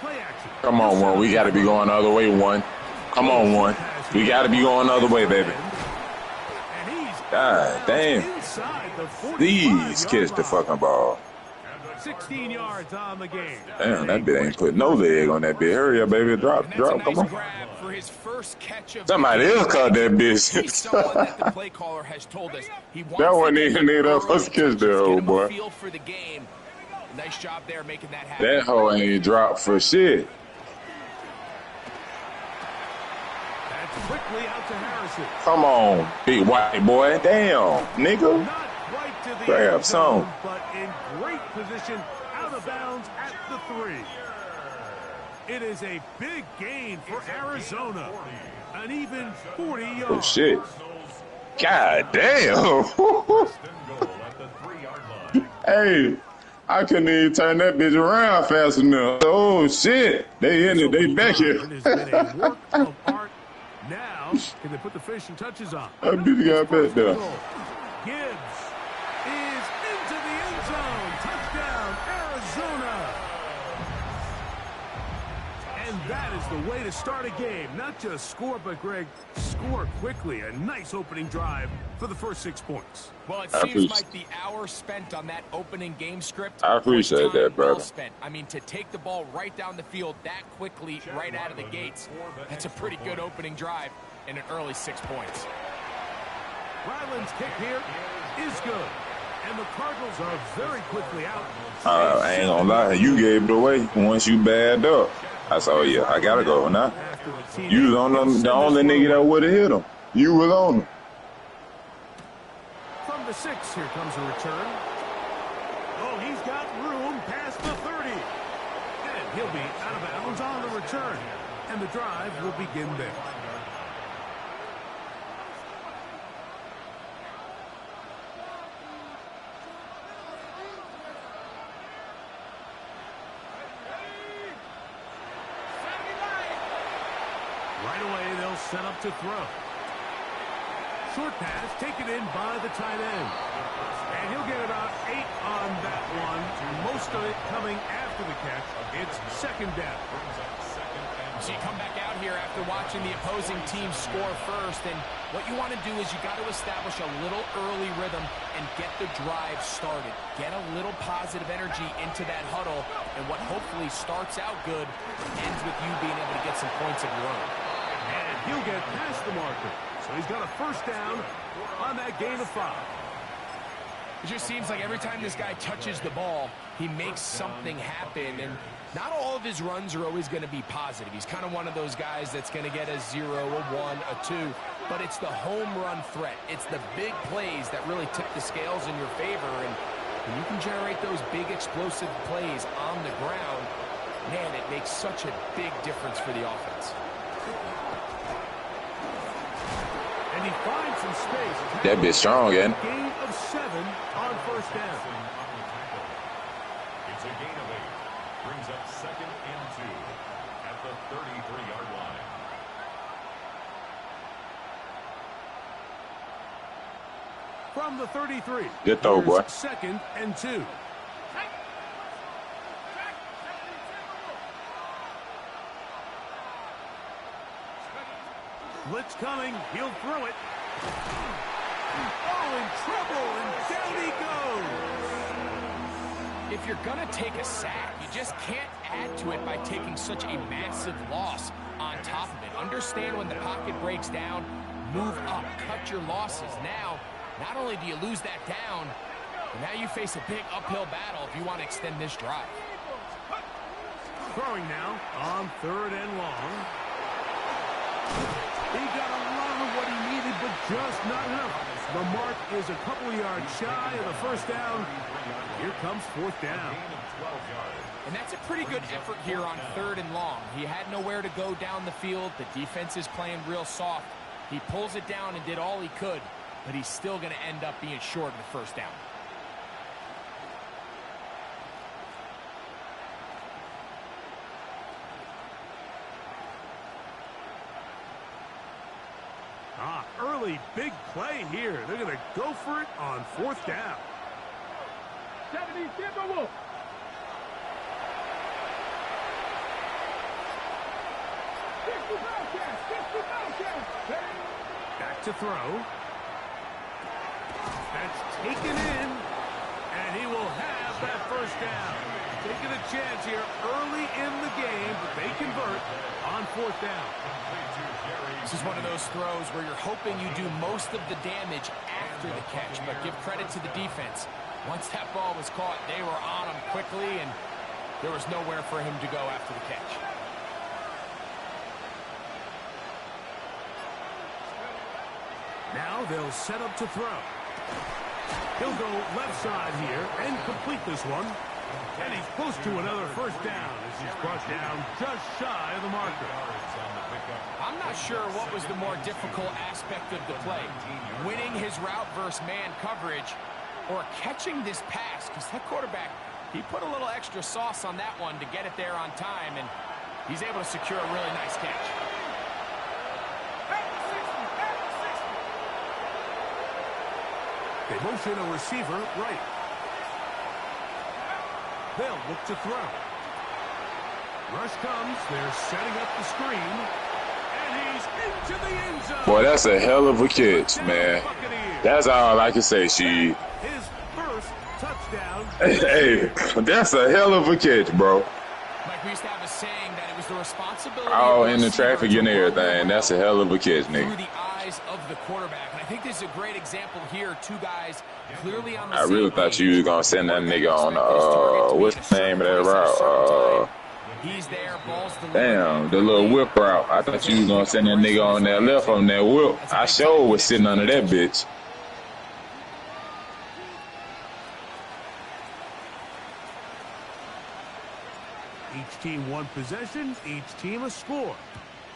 Play action. Come on, one. We got to be going the other way, one. Come on, one. We got to be going the other way, baby. God damn. Please catch the fucking ball. 16 yards on the game. Damn, that bit ain't put no leg on that bit. Hurry up, baby. Drop. Come on. For his first catch of Somebody else caught that bitch. That the play caller has told us he wants that wasn't even near that first catch there, old boy. Feel for the game. Nice job there making that happen. That hoe ain't dropped for shit. That's quickly out to Harrison. Come on, big white boy. Damn, nigga. Grab some. But in great position, out of bounds at the 3. It is a big gain for Arizona. An even 40 yards. Oh, shit. God damn. Hey, I couldn't even turn that bitch around fast enough. Oh, shit. They in it. They back here. It has been a work of art. Now, can they put the finishing touches on? That bitch got back there. Gibbs is into the end zone. Touchdown, Arizona. And that is the way to start a game. Not just score, but, Greg, score quickly. A nice opening drive for the first 6 points. Well, it seems like the hour spent on that opening game script. I appreciate that, brother. Well spent. I mean, to take the ball right down the field that quickly, right out of the gates, that's a pretty good opening drive and an early 6 points. Ryland's kick here is good. And the Cardinals are very quickly out. I ain't gonna lie. You gave it away once you bagged up. I said, oh, yeah, I gotta go now. You was on the only nigga that would have hit him. You was on him. From the 6, here comes a return. Oh, he's got room past the 30. And he'll be out of bounds on the return. And the drive will begin there. Right away, they'll set up to throw. Short pass taken in by the tight end. And he'll get about 8 on that one. Most of it coming after the catch. It's second down. So you come back out here after watching the opposing team score first, and what you want to do is you got to establish a little early rhythm and get the drive started. Get a little positive energy into that huddle, and what hopefully starts out good ends with you being able to get some points of your own. And he'll get past the marker. So he's got a first down on that gain of 5. It just seems like every time this guy touches the ball, he makes something happen. And not all of his runs are always going to be positive. He's kind of one of those guys that's going to get a 0, a 1, a 2. But it's the home run threat. It's the big plays that really tip the scales in your favor. And when you can generate those big explosive plays on the ground, man, it makes such a big difference for the offense. And he finds some space. That bitch strong, again. Gain of 7 on first down. It's a gain of 8. Brings up 2nd and 2 at the 33-yard line. From the 33. Good throw, boy. 2nd and 2. Blitz coming. He'll throw it. Oh, in trouble, and down he goes. If you're going to take a sack, you just can't add to it by taking such a massive loss on top of it. Understand when the pocket breaks down, move up, cut your losses. Now, not only do you lose that down, but now you face a big uphill battle if you want to extend this drive. Throwing now on 3rd and long. He got a lot of what he needed, but just not enough. The mark is a couple yards shy of the first down. Here comes 4th down. And that's a pretty good effort here on 3rd and long. He had nowhere to go down the field. The defense is playing real soft. He pulls it down and did all he could, but he's still going to end up being short of the first down. Early big play here. They're going to go for it on 4th down. Back to throw. That's taken in, and he will have that first down. Taking a chance here early in the game, but they convert on fourth down. This is one of those throws where you're hoping you do most of the damage after the catch, but give credit to the defense. Once that ball was caught, they were on him quickly, and there was nowhere for him to go after the catch. Now they'll set up to throw. He'll go left side here and complete this one. And he's close to another first down as he's brought down just shy of the marker. I'm not sure what was the more difficult aspect of the play. Winning his route versus man coverage or catching this pass, because that quarterback, he put a little extra sauce on that one to get it there on time, and he's able to secure a really nice catch. They motion a receiver right. They'll look to throw. Rush comes. They're setting up the screen. And he's into the end zone. Boy, that's a hell of a catch, man. That's all I can say, she. His first touchdown. Hey, that's a hell of a catch, bro. Like we used to have a saying that it was the responsibility All of the in the receiver traffic to and run everything. That's a hell of a catch, through nigga. the eyes of the quarterback. And I think this is a great example here. Two guys clearly on the I same really thought page. you was gonna send that nigga on what's the name of that route? He's there, balls delivered. Damn, the little whip route. I thought you was gonna send that nigga on that left on that whip. I sure was sitting under that bitch. Each team one possession, each team a score.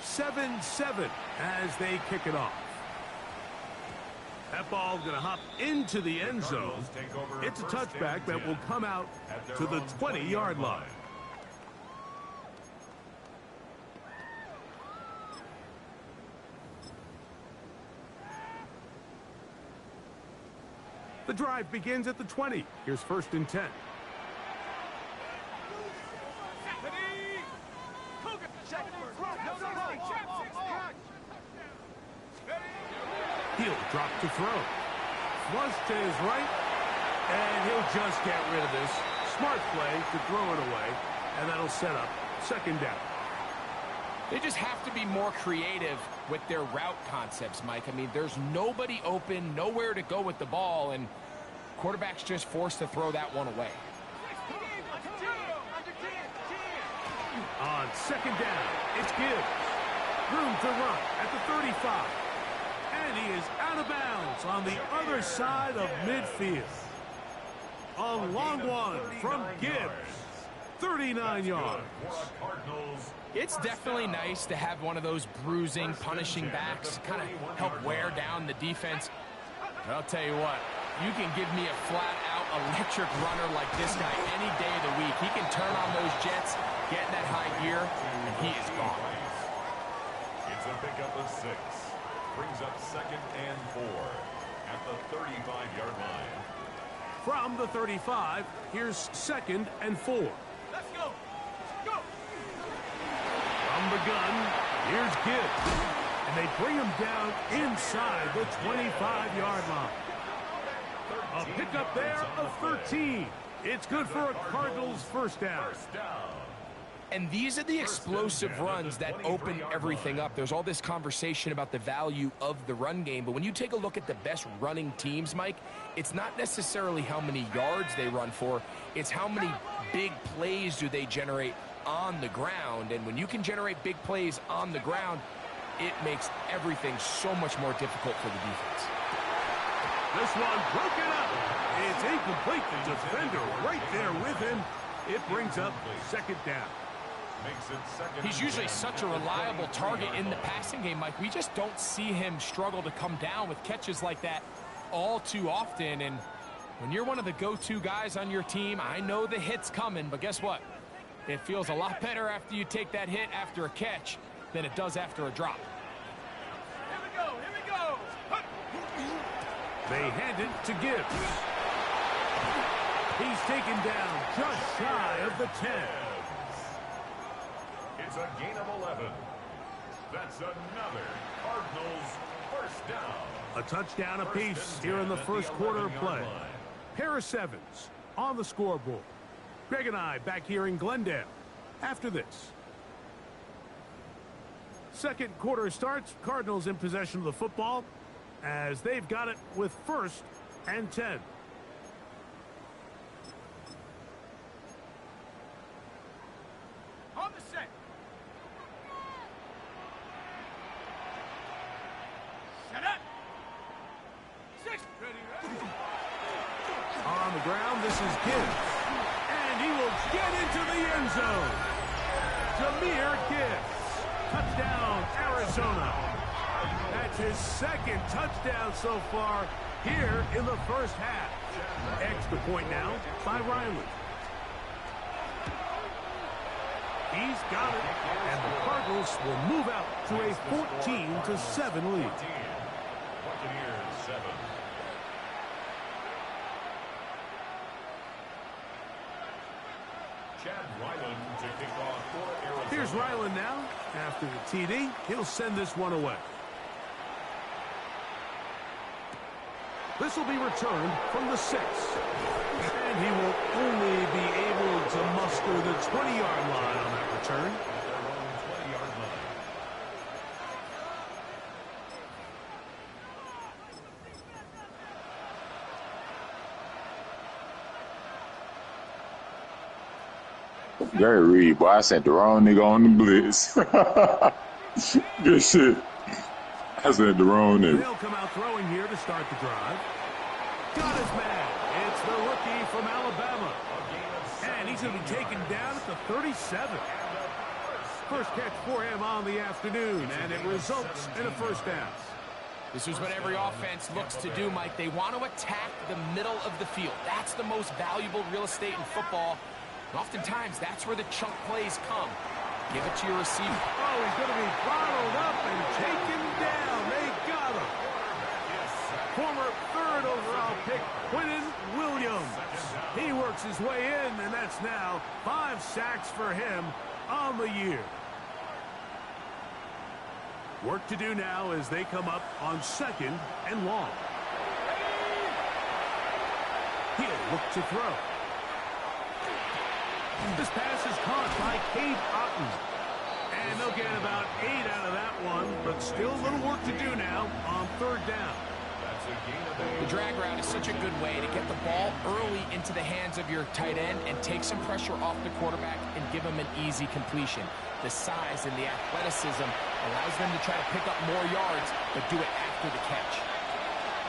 7-7 as they kick it off. That ball going to hop into the end zone. It's a touchback that will come out to the 20-yard line. The drive begins at the 20. Here's 1st and 10. He'll drop to throw. Flush to his right, and he'll just get rid of this. Smart play to throw it away, and that'll set up 2nd down. They just have to be more creative with their route concepts, Mike. I mean, there's nobody open, nowhere to go with the ball, and quarterback's just forced to throw that one away. On 2nd down, it's Gibbs. Room to run at the 35. And he is out of bounds on the other side of midfield. A long one from Gibbs. 39 yards. It's definitely nice to have one of those bruising, punishing backs, kind of help wear down the defense. But I'll tell you what, you can give me a flat-out electric runner like this guy any day of the week. He can turn on those jets, get in that high gear, and he is gone. It's a pickup of 6. Brings up 2nd and 4 at the 35-yard line. From the 35, here's 2nd and 4. Let's go. Go. From the gun, here's Gibbs. And they bring him down inside the 25-yard line. A pickup there of 13. It's good for a Cardinals first down. And these are the explosive runs that open everything up. There's all this conversation about the value of the run game, but when you take a look at the best running teams, Mike, it's not necessarily how many yards they run for, it's how many big plays do they generate on the ground. And when you can generate big plays on the ground, it makes everything so much more difficult for the defense. This one broken up. It's incomplete. The defender right there with him. It brings up 2nd down. Makes it 2nd. He's usually such a reliable target in the passing game, Mike. We just don't see him struggle to come down with catches like that all too often. And when you're one of the go-to guys on your team, I know the hit's coming, but guess what? It feels a lot better after you take that hit after a catch than it does after a drop. Here we go, here we go. They hand it to Gibbs. He's taken down just shy of the 10. It's a gain of 11. That's another Cardinals first down. A touchdown apiece here in the first quarter of play. Pair of sevens on the scoreboard. Greg and I back here in Glendale after this. Second quarter starts. Cardinals in possession of the football as they've got it with 1st and 10. On the set. Set up. 6. On the ground, this is Gibbs. And he will get into the end zone. Jahmyr Gibbs. Touchdown, Arizona. That's his 2nd touchdown so far here in the first half. Extra point now by Riley. He's got it, and the Cardinals will move out to a 14-7 lead. Buccaneers 7. Chad Ryland to kick off for Arizona. Here's Ryland now. After the TD, he'll send this one away. This will be returned from the 6. And he will only be able to muster the 20-yard line on that return. Their own 20-yard line. Gary Reed, boy, I sent the wrong nigga on the blitz. Good shit. I sent the wrong nigga. They'll come out throwing here to start the drive. Got his man. It's the rookie from Alabama. And he's going to be taken down at the 37. First catch for him on the afternoon, and it results in a first down. This is what every offense looks to do, Mike. They want to attack the middle of the field. That's the most valuable real estate in football. And oftentimes, that's where the chunk plays come. Give it to your receiver. Oh, he's going to be bottled up and taken down. They got him. Former 3rd overall pick, Quinnen Williams. He works his way in, and that's now 5 sacks for him on the year. Work to do now as they come up on 2nd and long. He'll look to throw. This pass is caught by Cade Otton. And they'll get about 8 out of that one, but still a little work to do now on 3rd down. The drag route is such a good way to get the ball early into the hands of your tight end and take some pressure off the quarterback and give him an easy completion. The size and the athleticism allows them to try to pick up more yards, but do it after the catch.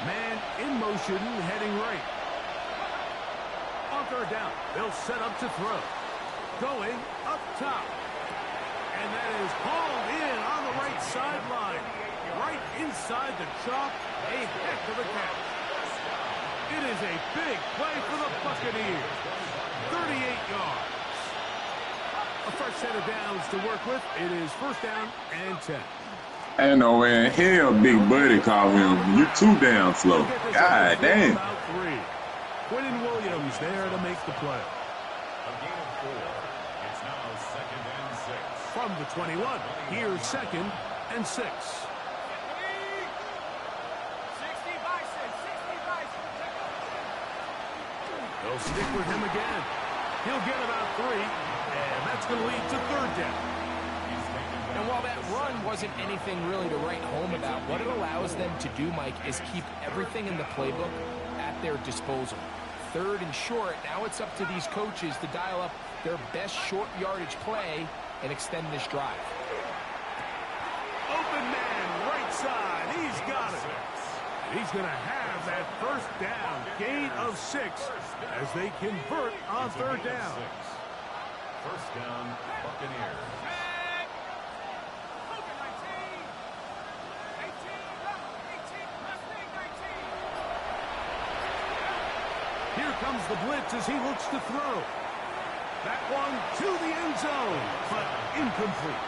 Man in motion, heading right. On 3rd down, they'll set up to throw. Going up top. And that is hauled in on the right sideline. Right inside the chalk. A heck of a catch. It is a big play for the Buccaneers. 38 yards. A fresh set of downs to work with. It is 1st down and 10. Ain't no way in hell Big Buddy called him. You too damn slow. God damn. About 3. Quinnen Williams there to make the play. A gain of 4. It's now 2nd and 6. From the 21, here's 2nd and 6. They'll stick with him again. He'll get about 3, and that's going to lead to 3rd down. And while that run wasn't anything really to write home about, what it allows them to do, Mike, is keep everything in the playbook at their disposal. 3rd and short, now it's up to these coaches to dial up their best short yardage play and extend this drive. Open man, right side. He's got it. He's going to have that 1st down, gain of 6 as they convert on 3rd down. 1st down, Buccaneers. Here comes the blitz as he looks to throw. That one to the end zone, but incomplete.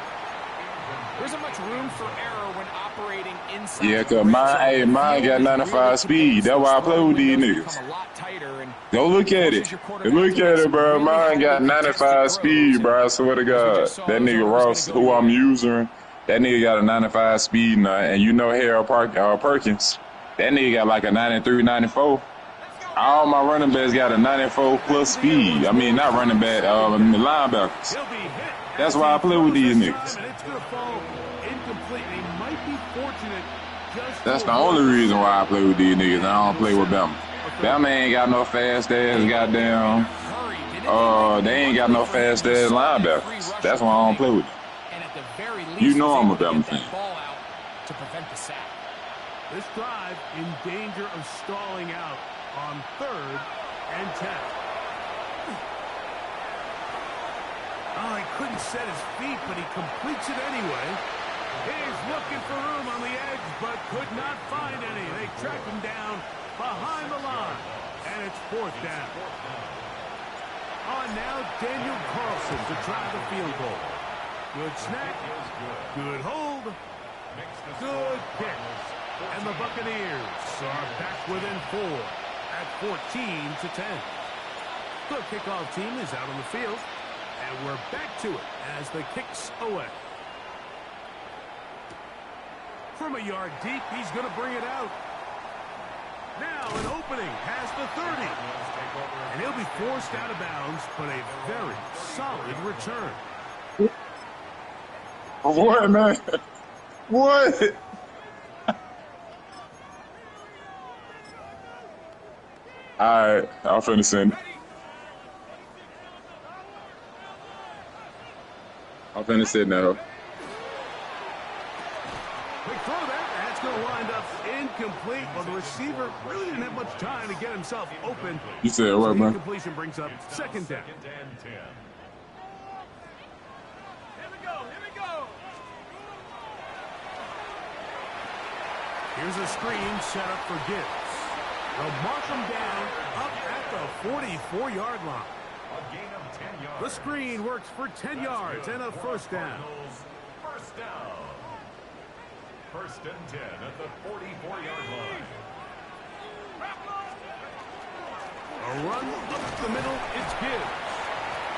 There isn't much room for error when operating inside. Yeah, cause mine got 95 speed. That's why I play with these niggas. Go look at it. Look at it, bro. Mine got 95 speed, bro. I swear to God. That nigga Ross, who I'm using, That nigga got a 95 speed, and you know Harold Perkins. That nigga got like a 93, 94. All my running backs got a 94 plus speed. I mean, not running back, linebackers. That's why I play with these niggas. That's the only reason why I play with these niggas. I don't play with Bama. Bama ain't got no fast ass goddamn. They ain't got no fast ass linebackers. That's why I don't play with them. You know I'm a Bama fan. To prevent the sack. This drive in danger of stalling out on 3rd and 10. Oh, he couldn't set his feet, but he completes it anyway. He's looking for room on the edge, but could not find any. They track him down behind the line, and it's 4th down. On now, Daniel Carlson to try the field goal. Good snap, good hold, good kick. And the Buccaneers are back within 4 at 14-10. The kickoff team is out on the field, and we're back to it as the kick's away. From a yard deep, he's going to bring it out. Now an opening past the 30. And he'll be forced out of bounds, but a very solid return. What, man? What? All right, I'm finna send it. I'm finna sit now. Quick throw there. That's going to wind up incomplete. Well, the receiver really didn't have much time to get himself open. You said what, man? Incompletion brings up 2nd down. Here's a screen set up for Gibbs. They'll mark him down up at the 44-yard line. A gain of 10 yards. The screen works for 10 yards and a 1st down. First down. 1st and 10 at the 44-yard line. A run up the middle, it's Gibbs.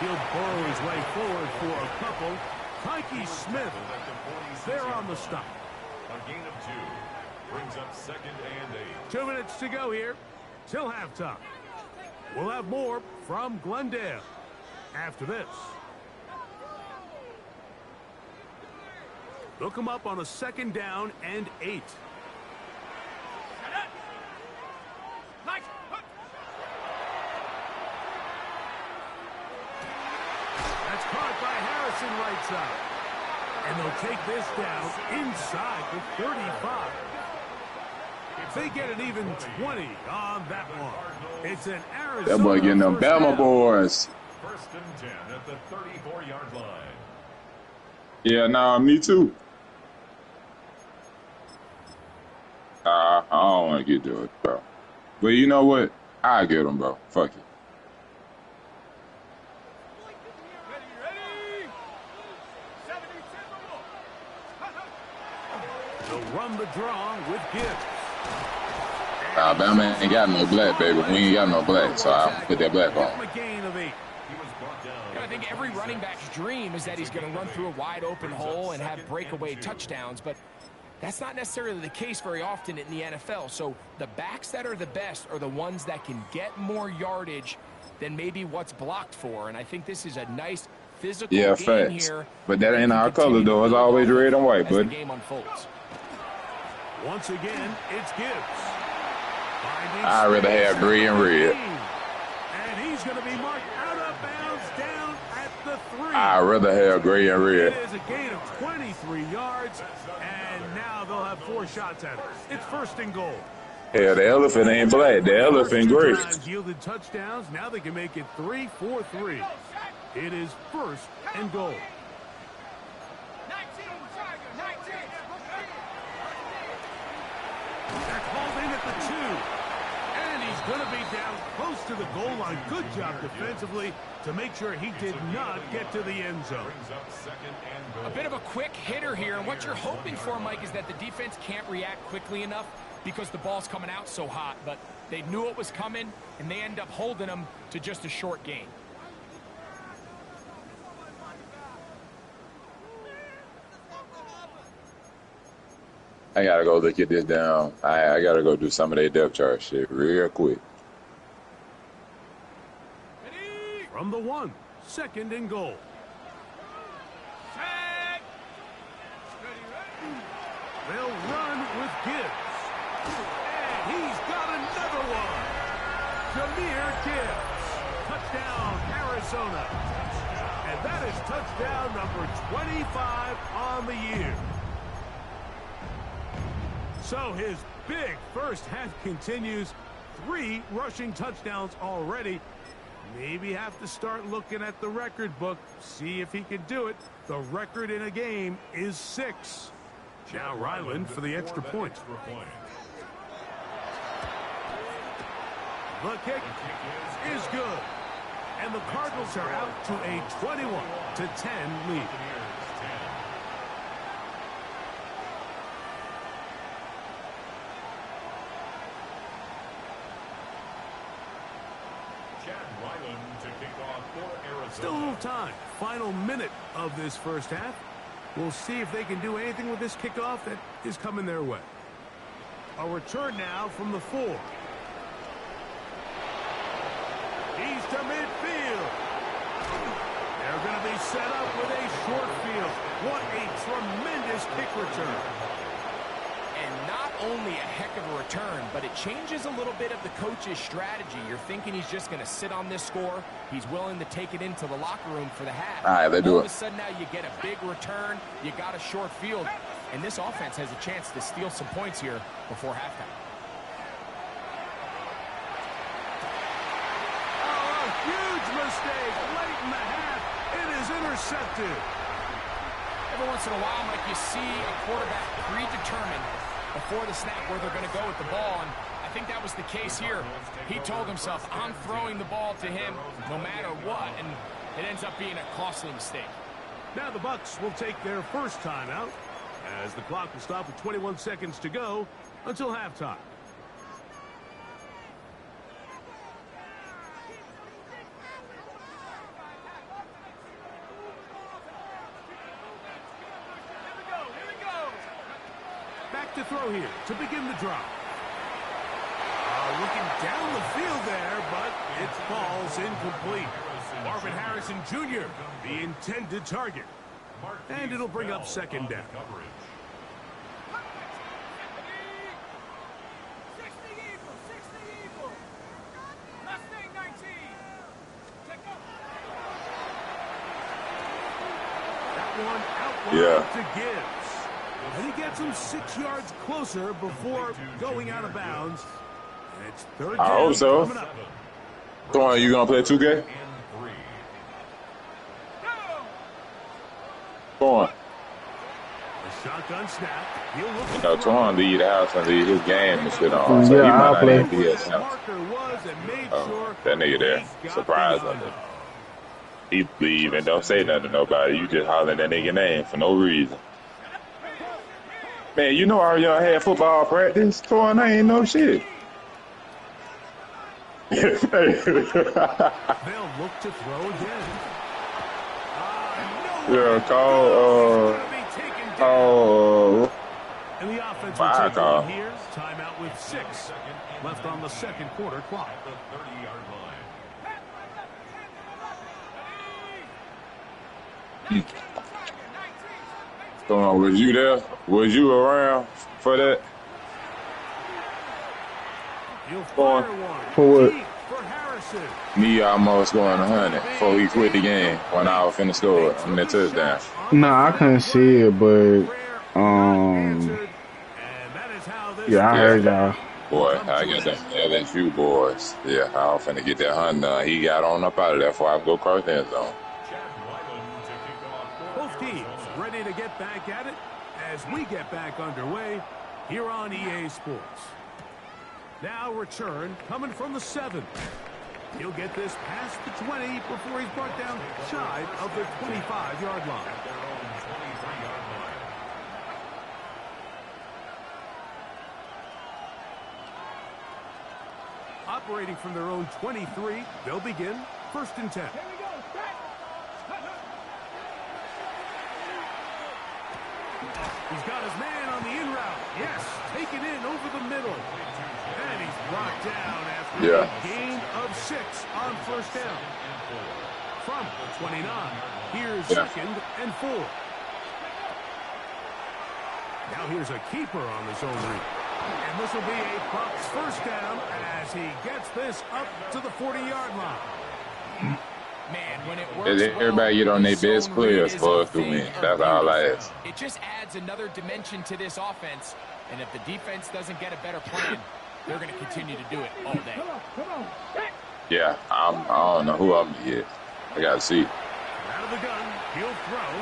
He'll burrow his way forward for a couple. Tyke Smith there on the stop. A gain of 2. Brings up 2nd and 8. 2 minutes to go here till halftime. We'll have more from Glendale after this. They'll come up on a 2nd down and 8. That's caught by Harrison right side. And they'll take this down inside the 35. If they get an even 20 on that one, it's an Arizona. That boy getting them Bama boys. 1st and 10 at the 34-yard line. Yeah, nah, me too. I don't want to get to it, bro. But you know what? I'll get them, bro. Fuck it. They'll run the draw with Gibbs. Bama ain't got no black, baby. We ain't got no black, so I'll put that black on. A gain of 8. I think every running back's dream is that he's going to run through a wide open hole and have breakaway touchdowns, but that's not necessarily the case very often in the NFL. So the backs that are the best are the ones that can get more yardage than maybe what's blocked for, and I think this is a nice physical game facts. here. But that ain't our color, though. It's always red and white, bud. The game unfolds. Once again, it's Gibbs. I'd rather have gray and red. And he's going to be marked out of bounds down at the 3. I'd rather have gray and red. It is a gain of 23 yards, and now they'll have 4 shots at it. It's 1st and goal. Yeah, the elephant ain't black. The elephant gray. Yielded touchdowns. Now they can make it 3-4-3. It is 1st and goal. That's hauled in at the 2. And he's going to be down close to the goal line. Good job defensively to make sure he did not get to the end zone. A bit of a quick hitter here, and what you're hoping for, Mike, is that the defense can't react quickly enough because the ball's coming out so hot, but they knew it was coming, and they end up holding them to just a short gain. I gotta go look at this down. I gotta go do some of their depth chart shit real quick. From the 1, 2nd and goal. They'll run with Gibbs. And he's got another one. Jahmyr Gibbs. Touchdown, Arizona. And that is touchdown number 25 on the year. So his big first half continues. 3 rushing touchdowns already. Maybe have to start looking at the record book, see if he can do it. The record in a game is 6. Now Ryland for the extra point. The kick is good. And the Cardinals are out to a 21-10 lead. Still a little time. Final minute of this first half. We'll see if they can do anything with this kickoff that is coming their way. A return now from the 4. He's to midfield. They're going to be set up with a short field. What a tremendous kick return. And not only a heck of a return, but it changes a little bit of the coach's strategy. You're thinking he's just going to sit on this score. He's willing to take it into the locker room for the half. All right, they do it. All of a sudden now you get a big return. You got a short field. And this offense has a chance to steal some points here before halftime. Oh, a huge mistake late in the half. It is intercepted. Every once in a while, Mike, you see a quarterback predetermined before the snap where they're going to go with the ball, and I think that was the case here. He told himself, I'm throwing the ball to him no matter what, and it ends up being a costly mistake. Now the Bucs will take their first timeout as the clock will stop with 21 seconds to go until halftime. Back to throw here to begin the drive. Looking down the field there, but it falls incomplete. Marvin Harrison Jr., the intended target. And it'll bring up second down. That one out wide to Gibbs. And he gets him 6 yards closer before going out of bounds. And it's third down. I hope so. Twan, you gonna play 2K? Twan. A shotgun snap. He'll look You know, Twan leave the house and leave his game and shit on. So Yeah, he might I'll not play. even be at the house. marker was and made sure That nigga there. he got Surprise the on it. He leave and don't say nothing to nobody. You just holler that nigga name for no reason. Man, you know our young had football practice. Twan, I ain't no shit. They'll look to throw again. Yeah, call, And the offense will fire take call. one here. Timeout with 6 left on the second quarter clock. The 30-yard line. Come on, was you there? Was you around for that? He'll Go fire on. one. For what? Deep for Harrison. Me almost going 100 before he quit the game when I was finna score on that touchdown. Nah, I couldn't see it, but yeah, I heard y'all. Boy, I got them LSU boys. Yeah, I was finna get that 100. He got on up out of there before I go cross the end zone. Both teams ready to get back at it as we get back underway here on EA Sports. Now return coming from the 7. He'll get this past the 20 before he's brought down shy of the 25-yard line. Operating from their own 23, they'll begin 1st and 10. He's got his man on the in route. Yes, taken in over the middle. And he's brought down after a gain of 6 on first down. From the 29, here's 2nd and 4. Now here's a keeper on the zone read. And this will be a Bucs first down as he gets this up to the 40-yard line. Man, when it works everybody get on their best players for us to win. That's all I ask. It just adds another dimension to this offense. And if the defense doesn't get a better plan, they're going to continue to do it all day. Yeah, I don't know who I'm going to get. I got to see. Out of the gun, he'll throw.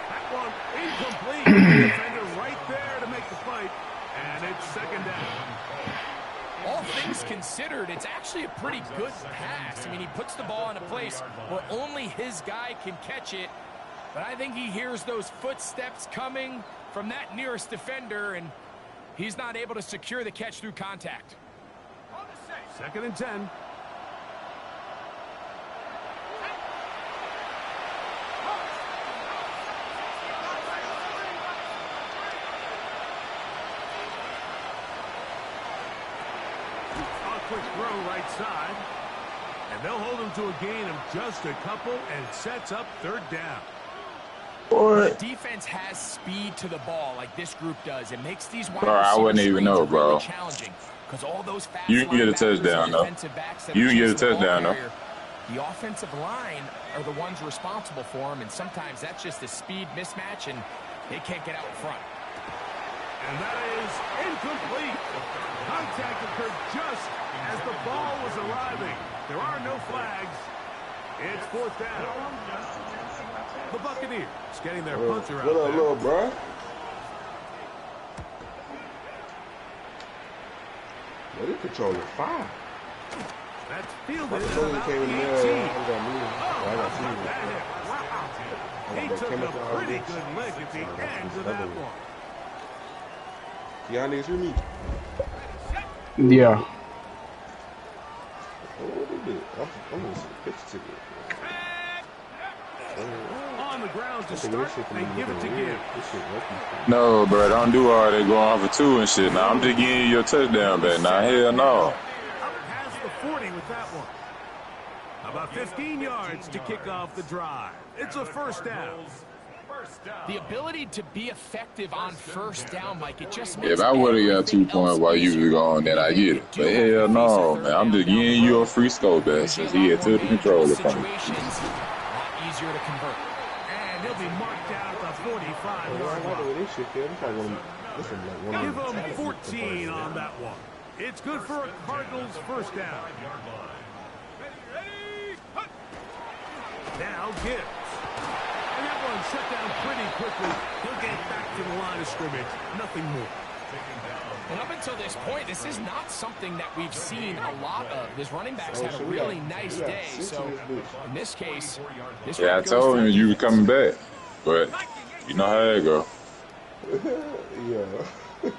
That one incomplete. Defender right there to make the fight. And it's 2nd down. All things considered, it's actually a pretty good pass. I mean, he puts the ball in a place where only his guy can catch it. But I think he hears those footsteps coming from that nearest defender, and he's not able to secure the catch through contact. 2nd and 10. Quick throw right side. And they'll hold him to a gain of just a couple and sets up 3rd down. When the defense has speed to the ball like this group does, it makes these wide I wouldn't even know, bro. really challenging. Because all those fast you can get a touchdown, though. You can get a touchdown, though. The offensive line are the ones responsible for him, and sometimes that's just a speed mismatch, and they can't get out in front. And that is incomplete. Contact occurred just as the ball was arriving. There are no flags. It's 4th down. The Buccaneers getting their punter out. What up, little bro? Well, they controlling 5. That's fielded at about the 18. I got Wow. He took a pretty good lick at the end of that one. Y'all niggas hear me? Yeah. What did it? I'm gonna see the picture ticket. On the ground to start, they give it to Gibbs. No, bro, don't do all that going off for 2 and shit. Now I'm just giving you your touchdown back. Now, hell no. Up past the 40 with that one. About 15 yards to kick off the drive. It's a 1st down. The ability to be effective on 1st down, Mike, it just makes If I would have got 2 points while you was gone, then I get it. But hell no, man. I'm just giving you a free scope back since he had took the controller from me. Easier to convert. And he'll be marked down at the 45-yard line. Give him 14 on that one. It's good for a Cardinals 1st down. Now Gibbs. And that one shut down pretty quickly. He'll get back to the line of scrimmage. Nothing more. And up until this point, this is not something that we've seen a lot of. His running backs had a really nice day. So in this case, I told him you were coming back. But you know how it go. Yeah.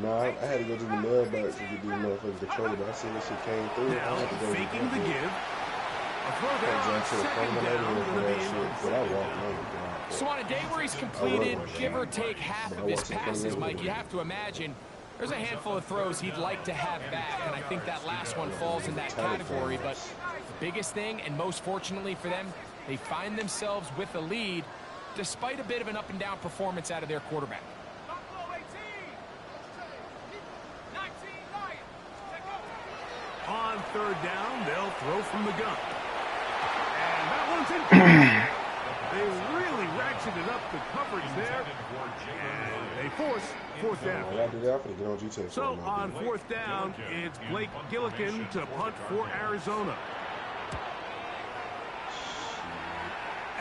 Nah, I had to go to the mailbox to get these motherfuckers controller, but I seen this shit came through. Now, I had to go faking the give. So on a day where he's completed, give or take half of his passes, Mike, you have to imagine there's a handful of throws he'd like to have back, and I think that last one falls in that category. But the biggest thing, and most fortunately for them, they find themselves with a lead despite a bit of an up-and-down performance out of their quarterback. On 3rd down, they'll throw from the gun. And that one's incomplete. They really ratcheted up the coverage there. And they force 4th down. So on 4th down, it's Blake Gillikin to punt for Arizona.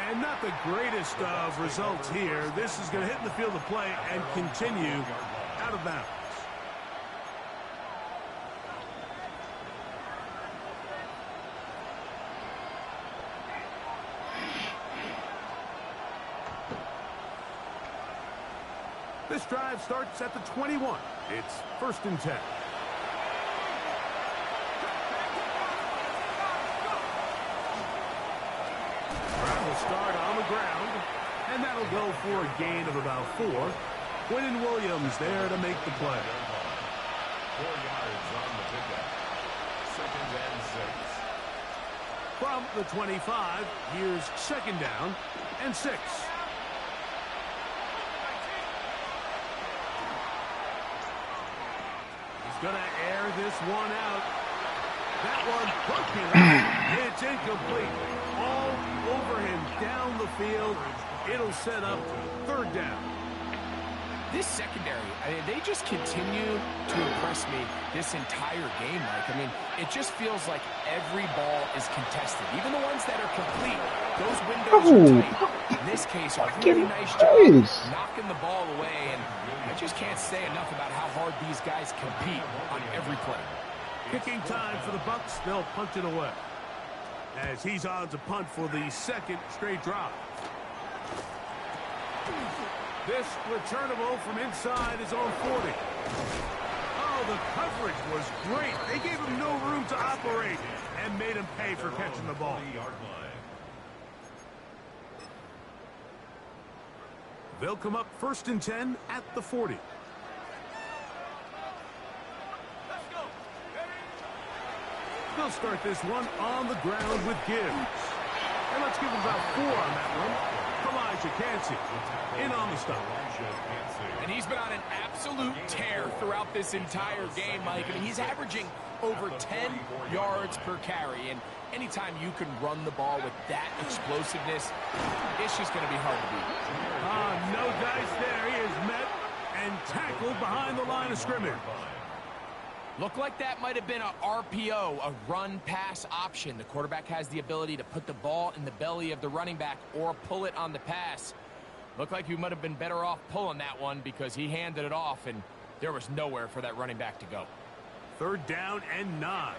And not the greatest of results here. This is going to hit in the field of play and continue out of bounds. This drive starts at the 21. It's 1st and 10. Drive will start on the ground, and that'll go for a gain of about 4. Quinnen Williams there to make the play. 4 yards on the pickup. 2nd and 6. From the 25, here's 2nd down and 6. He's going to air this one out. That one broken. It's incomplete. All over him down the field. It'll set up 3rd down. This secondary, they just continue to impress me this entire game, Mike. I mean, it just feels like every ball is contested. Even the ones that are complete, those windows are tight. In this case, a really nice job knocking the ball away, and I just can't say enough about how hard these guys compete on every play. Kicking time for the Bucs. They'll punt it away. As he's on to punt for the 2nd straight drop. This returnable from inside his own 40. Oh, the coverage was great. They gave him no room to operate and made him pay for catching the ball. They'll come up 1st and 10 at the 40. They'll start this one on the ground with Gibbs. And let's give him about 4 on that one. Elijah Cansey in on the stop. And he's been on an absolute tear throughout this entire game, Mike. I mean, he's averaging over 10 yards per carry. And anytime you can run the ball with that explosiveness, it's just going to be hard to beat. No dice there. He is met and tackled behind the line of scrimmage. Looked like that might have been a RPO, a run-pass option. The quarterback has the ability to put the ball in the belly of the running back or pull it on the pass. Looked like he might have been better off pulling that one because he handed it off, and there was nowhere for that running back to go. 3rd down and 9.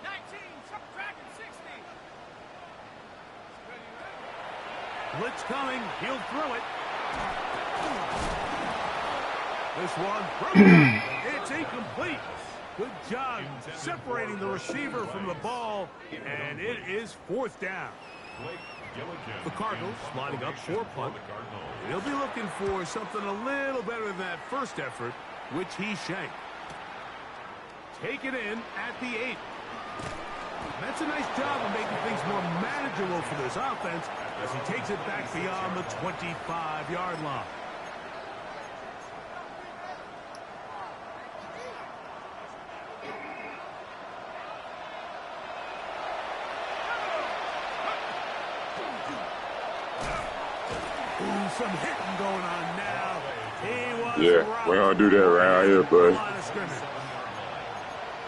19, subtracting 60. Blitz coming. He'll throw it. This one broken. It's incomplete. Good job separating the receiver from the ball, and it is 4th down. The Cardinals lining up for punt. They'll be looking for something a little better than that first effort, which he shanked. Take it in at the 8. That's a nice job of making things more manageable for this offense as he takes it back beyond the 25-yard line. Some hitting going on now. Yeah, we're going to do that around here, bud.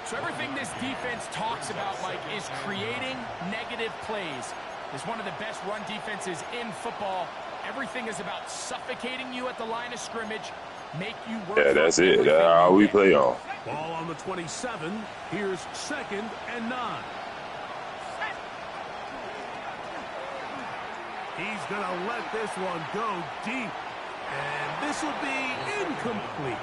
So everything this defense talks about, Mike, is creating negative plays. It's one of the best run defenses in football. Everything is about suffocating you at the line of scrimmage, make you work. Yeah, that's it. That's all we play on. Ball on the 27. Here's 2nd and 9. He's going to let this one go deep. And this will be incomplete.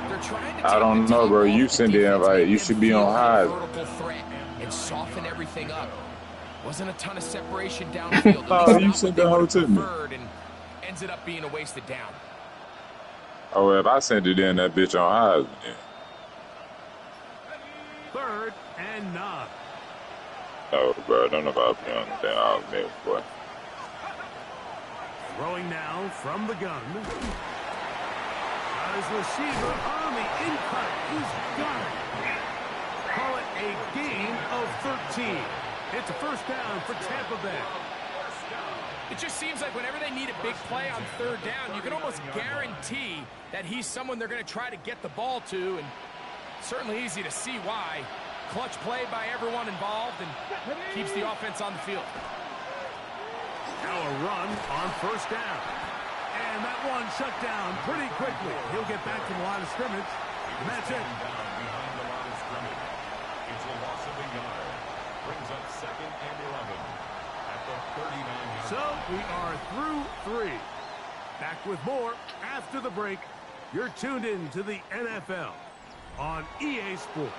They're trying to I don't know, bro. You send the invite. You should be on high. Vertical threat and soften everything up. Wasn't a ton of separation downfield. Oh, you sent the whole to me. And ends it up being a wasted down. Oh, well, if I sent it in, that bitch on high. Yeah. 3rd and 9. Oh, bro, don't know about me on the damn man, boy. Throwing now from the gun. His receiver on the in-cut. He's got it. Call it a gain of 13. It's a 1st down for Tampa Bay. It just seems like whenever they need a big play on 3rd down, you can almost guarantee that he's someone they're going to try to get the ball to, and certainly easy to see why. Clutch play by everyone involved and keeps the offense on the field. Now a run on 1st down. And that one shut down pretty quickly. He'll get back to the line of scrimmage. And that's it. Behind the line of scrimmage. It's a loss of a yard. Brings up 2nd and 11 at the 39-yard. So we are through 3. Back with more after the break. You're tuned in to the NFL on EA Sports.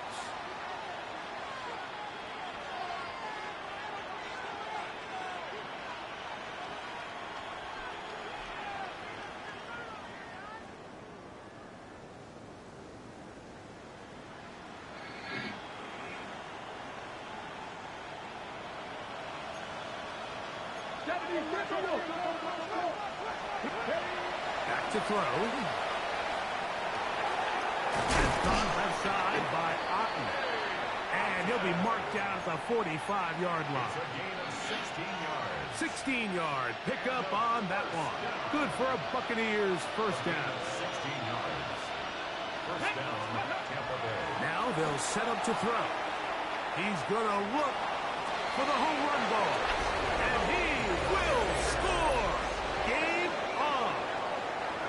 Back to throw. It's gone left side by Otten. And he'll be marked down at the 45-yard line. 16-yard pickup on that one. Good for a Buccaneers first down. 16 yards. First down, Tampa Bay. Now they'll set up to throw. He's going to look for the home run ball. And he will score. Game on.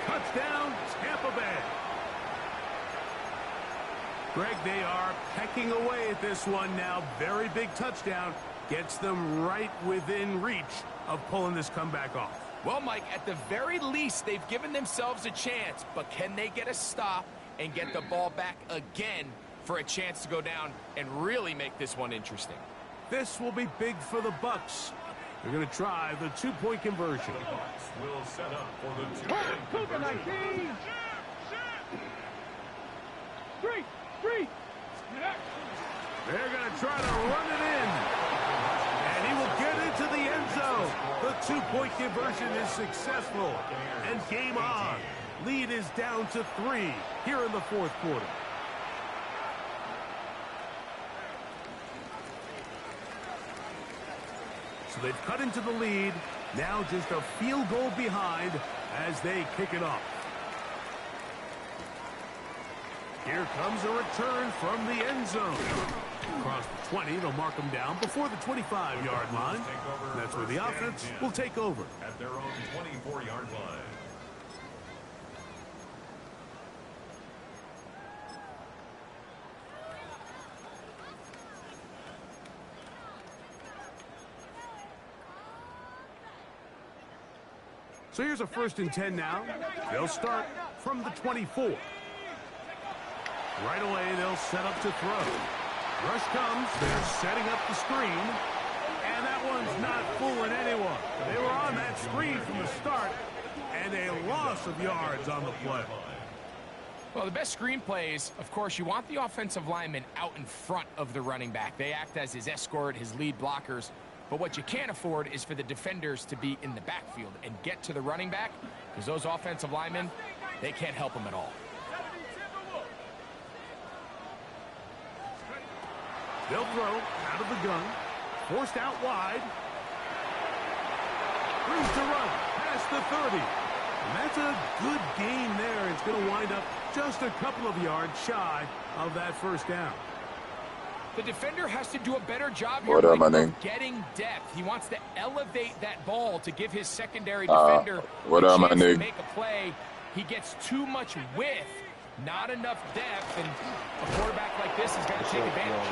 Touchdown, Tampa Bay. Greg, they are pecking away at this one now. Very big touchdown. Gets them right within reach of pulling this comeback off. Well, Mike, at the very least, they've given themselves a chance. But can they get a stop and get the ball back again for a chance to go down and really make this one interesting? This will be big for the Bucs. They're going to try the two-point conversion. The Bucs will set up for the two-point conversion. They're going to try to run it in. And he will get into the end zone. The two-point conversion is successful. And game on. Lead is down to 3 here in the fourth quarter. So they've cut into the lead. Now just a field goal behind as they kick it off. Here comes a return from the end zone. Across the 20, they'll mark them down before the 25-yard line. That's where the offense will take over. At their own 24-yard line. So here's a 1st and 10 now. They'll start from the 24. Right away, they'll set up to throw. Rush comes. They're setting up the screen. And that one's not fooling anyone. They were on that screen from the start. And a loss of yards on the play. Well, the best screen plays, of course, you want the offensive lineman out in front of the running back. They act as his escort, his lead blockers. But what you can't afford is for the defenders to be in the backfield and get to the running back, because those offensive linemen, they can't help them at all. They'll throw out of the gun. Forced out wide. Room to run past the 30. And that's a good gain there. It's going to wind up just a couple of yards shy of that first down. The defender has to do a better job here of getting depth. He wants to elevate that ball to give his secondary defender a chance to make a play. He gets too much width, not enough depth, and a quarterback like this is going to take advantage.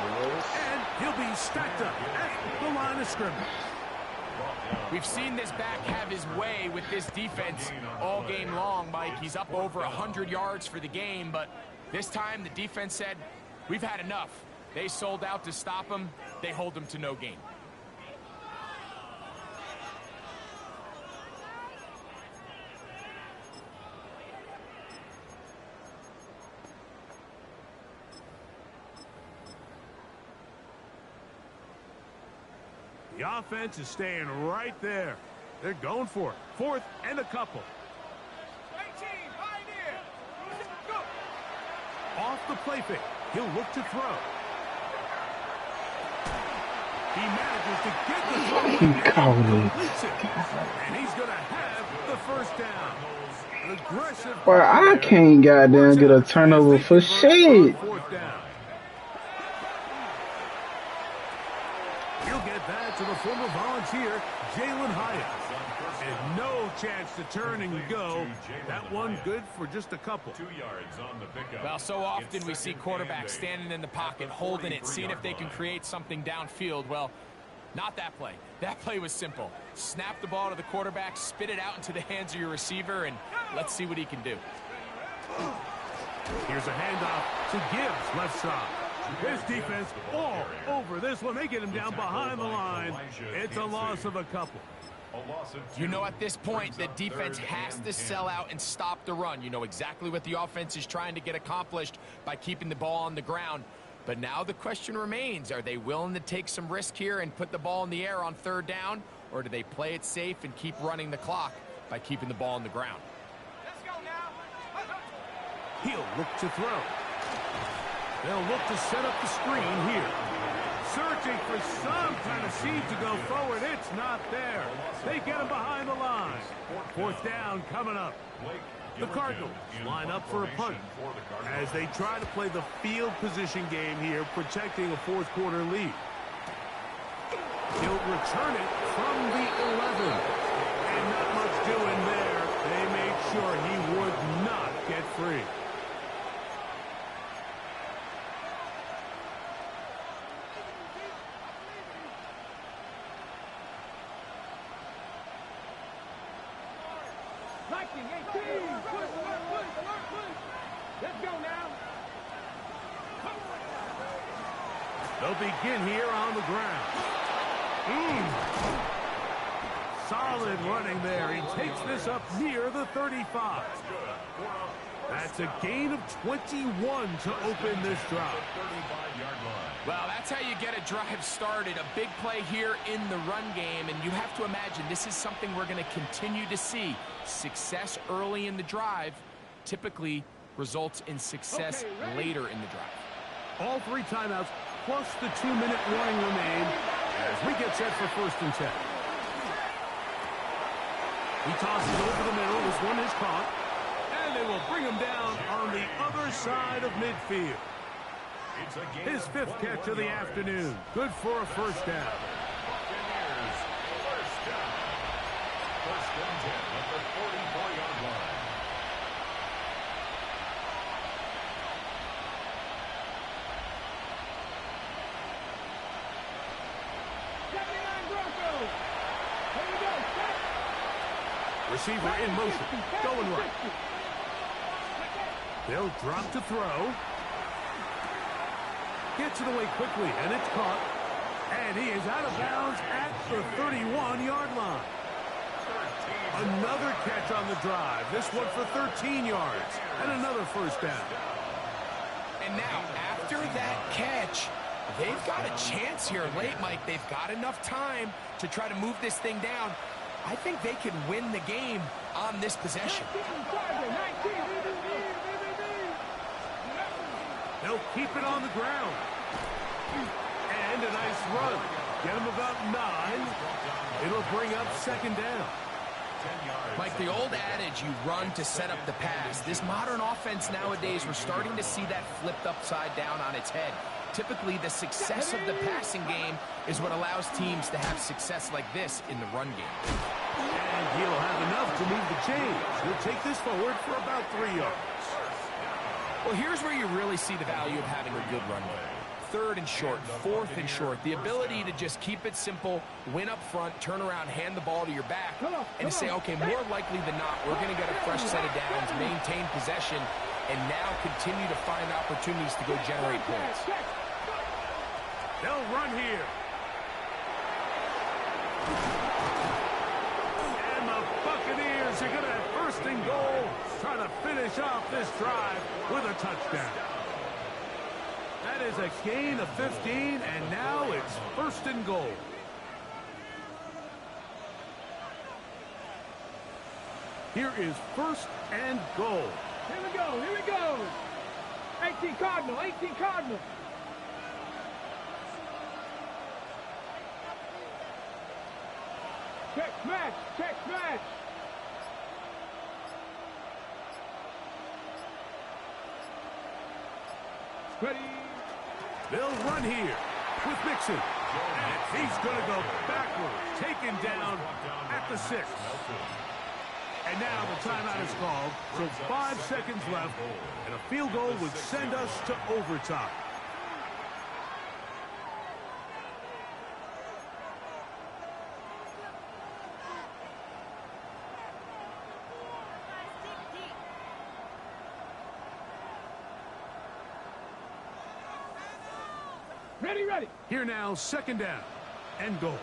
And he'll be stacked up at the line of scrimmage. We've seen this back have his way with this defense all game long, Mike. He's up over 100 yards for the game, but this time the defense said, we've had enough. They sold out to stop him. They hold him to no gain. The offense is staying right there. They're going for it. 4th and a couple. 18, pioneer. Go. Off the play fake. He'll look to throw. He manages to get the throw. And he's going to have the first down. An aggressive. Well, I can't goddamn get a turnover for shit. He'll get that to the former Volunteer, Jalen Hyatt. And no chance to turn and go. That one good for just a couple. 2 yards on the pickup. Well, so often we see quarterbacks standing in the pocket, holding it, seeing if they can create something downfield. Well, not that play. That play was simple. Snap the ball to the quarterback, spit it out into the hands of your receiver, and let's see what he can do. Here's a handoff to Gibbs, left side. His defense all over this one. They get him down behind the line. It's a loss of a couple. You know, at this point, the defense has to sell out and stop the run. You know exactly what the offense is trying to get accomplished by keeping the ball on the ground. But now the question remains, are they willing to take some risk here and put the ball in the air on 3rd down? or do they play it safe and keep running the clock by keeping the ball on the ground? Let's go now. He'll look to throw. They'll look to set up the screen here. Searching for some kind of seed to go forward. It's not there. They get him behind the line. Fourth down coming up. The Cardinals line up for a punt as they try to play the field position game here, protecting a fourth quarter lead. He'll return it from the 11. And not much doing there. They made sure he would not get free. Viking 18. Let's go now. They'll begin here on the ground. Solid running there. He takes this up near the 35. That's a gain of 21 to open this drive. Well, that's how you get a drive started. A big play here in the run game, and you have to imagine this is something we're going to continue to see. Success early in the drive typically results in success later in the drive. All three timeouts plus the 2-minute warning remain as we get set for 1st and 10. He tosses over the middle. This one is caught. And they will bring him down on the other side of midfield. His 5th catch of the afternoon. Good for a 1st down. First and 10 at the 44-yard line. Receiver in motion. Going right. They'll drop to throw. Gets it away quickly, and it's caught. And he is out of bounds at the 31-yard line. Another catch on the drive. This one for 13 yards. And another 1st down. And now, after that catch, they've got a chance here late, Mike. They've got enough time to try to move this thing down. I think they can win the game on this possession. They'll keep it on the ground. And a nice run. Get him about 9. It'll bring up 2nd down. Mike, the old adage, you run to set up the pass. This modern offense nowadays, we're starting to see that flipped upside down on its head. Typically, the success of the passing game is what allows teams to have success like this in the run game. And he'll have enough to move the chains. He'll take this forward for about 3 yards. Well, here's where you really see the value of having a good run game. 3rd and short, 4th and short. The ability to just keep it simple, win up front, turn around, hand the ball to your back, and to say, okay, more likely than not, we're going to get a fresh set of downs, maintain possession, and now continue to find opportunities to go generate points. They'll run here. And the Buccaneers are going to have 1st and goal, trying to finish off this drive with a touchdown. That is a gain of 15, and now it's 1st and goal. Here is 1st and goal. Here we go, here we go. 18 Cardinal, 18 Cardinal. Check smash, check smash. Ready. They'll run here with Mixon. And he's going to go backwards, taken down at the 6. And now the timeout is called, so 5 seconds left, and a field goal would send us to overtime. Ready, ready. Here now, 2nd down and goal.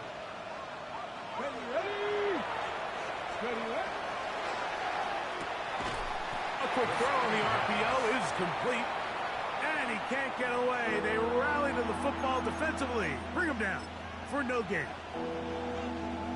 Ready, ready. Ready, ready. A quick throw on the RPO is complete. And he can't get away. They rally to the football defensively. Bring him down for no gain.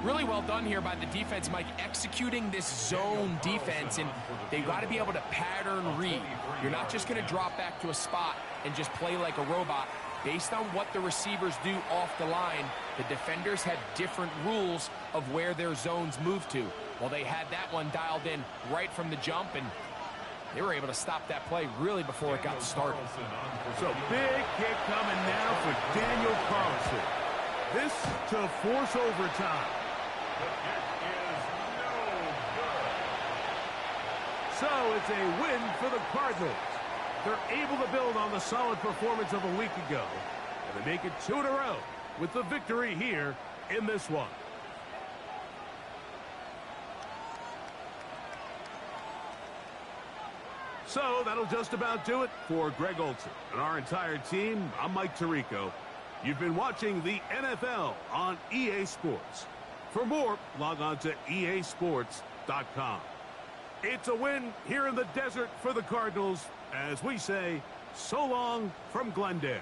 Really well done here by the defense, Mike, executing this zone defense, and they've got to be able to pattern read. You're not just going to drop back to a spot and just play like a robot. Based on what the receivers do off the line, the defenders had different rules of where their zones move to. Well, they had that one dialed in right from the jump, and they were able to stop that play really before it got started. So big kick coming now for Daniel Carlson. This to force overtime. So it's a win for the Cardinals. They're able to build on the solid performance of a week ago. And they make it 2 in a row with the victory here in this one. So that'll just about do it for Greg Olsen and our entire team. I'm Mike Tirico. You've been watching the NFL on EA Sports. For more, log on to easports.com. It's a win here in the desert for the Cardinals, as we say, so long from Glendale.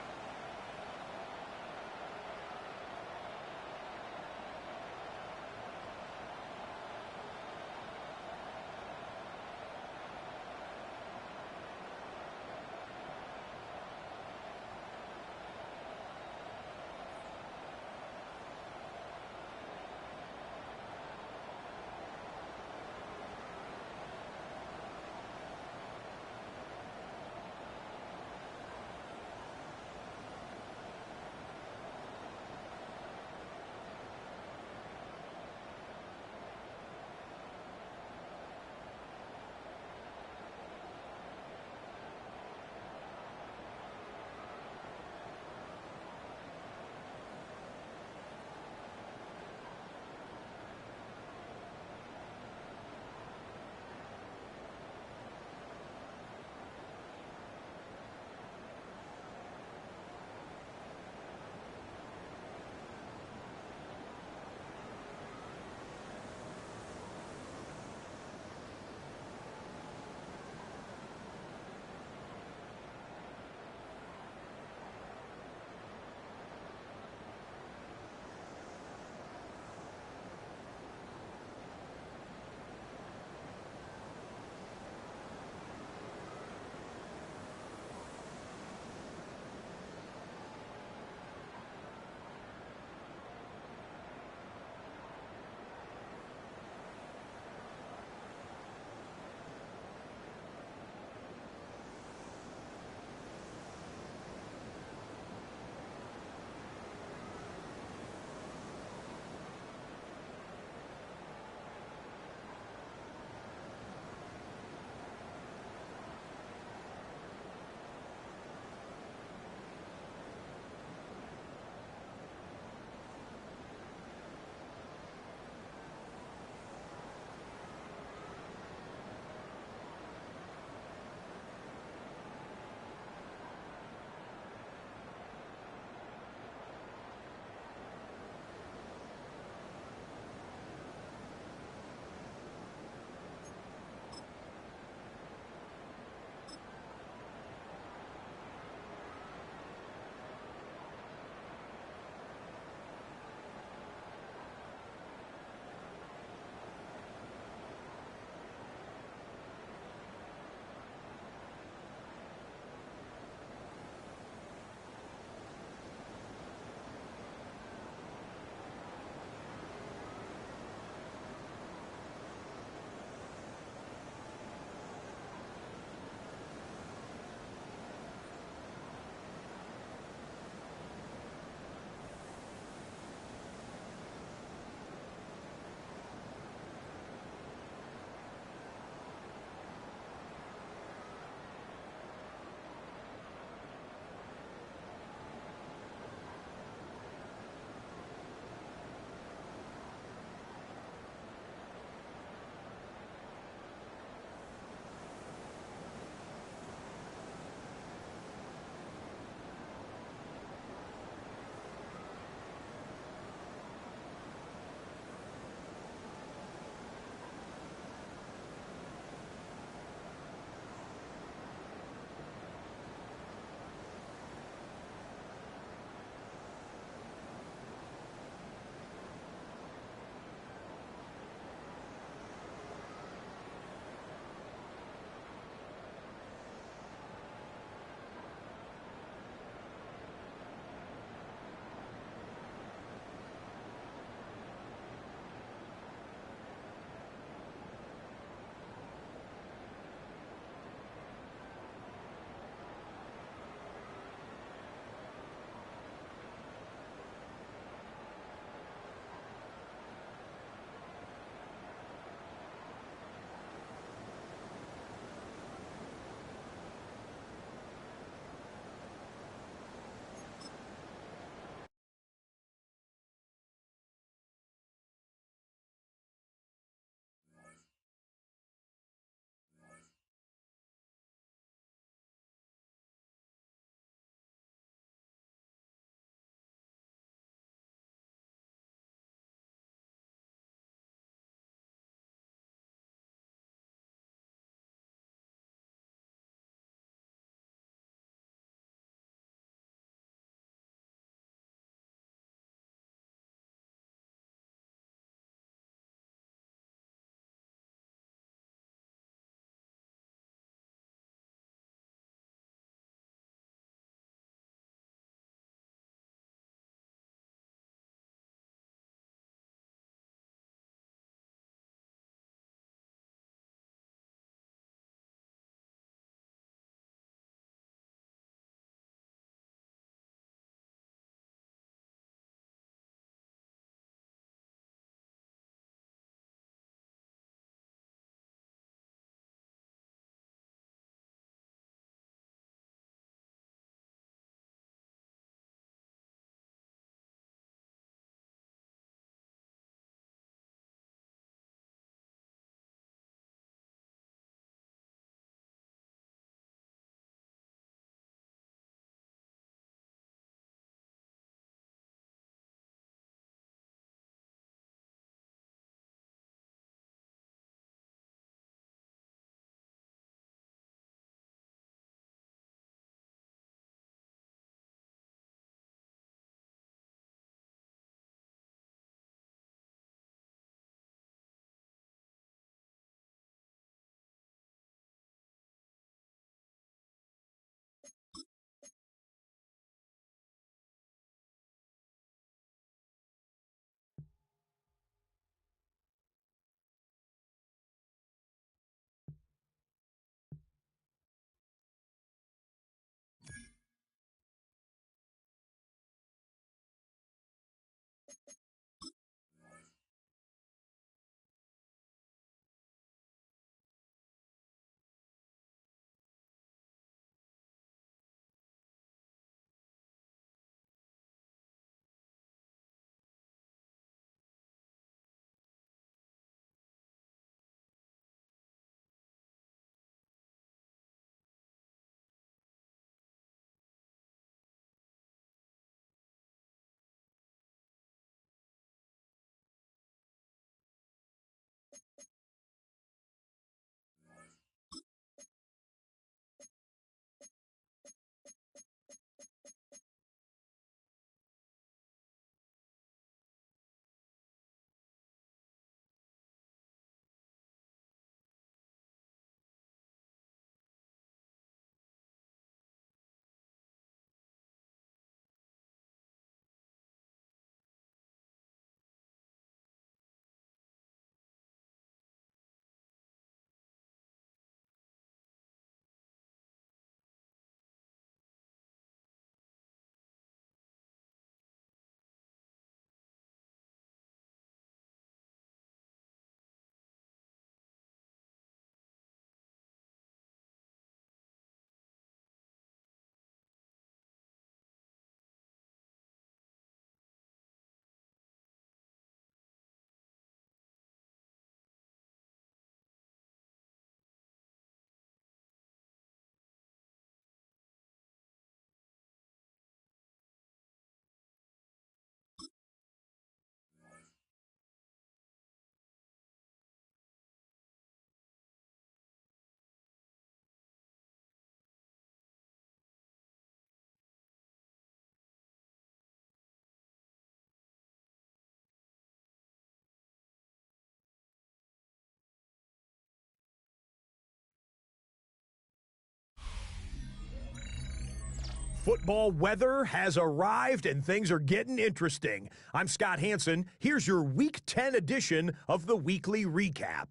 Football weather has arrived and things are getting interesting. I'm Scott Hanson. Here's your Week 10 edition of the Weekly Recap.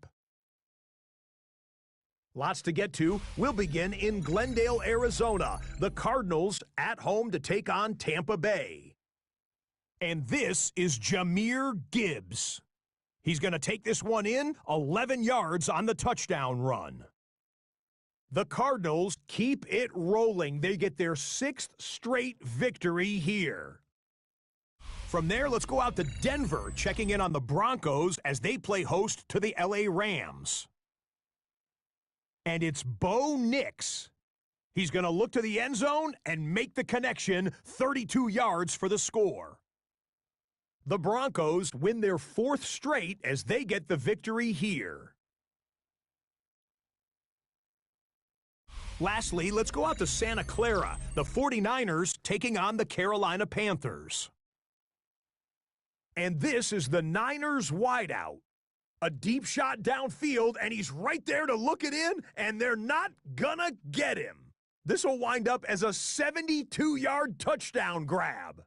Lots to get to. We'll begin in Glendale, Arizona. The Cardinals at home to take on Tampa Bay. And this is Jahmyr Gibbs. He's going to take this one in, 11 yards on the touchdown run. The Cardinals keep it rolling. They get their 6th straight victory here. From there, let's go out to Denver, checking in on the Broncos as they play host to the LA Rams. And it's Bo Nix. He's going to look to the end zone and make the connection, 32 yards for the score. The Broncos win their 4th straight as they get the victory here. Lastly, let's go out to Santa Clara, the 49ers taking on the Carolina Panthers. And this is the Niners wideout. A deep shot downfield, and he's right there to look it in, and they're not gonna get him. This will wind up as a 72-yard touchdown grab.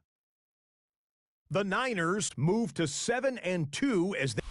The Niners move to 7-2 as they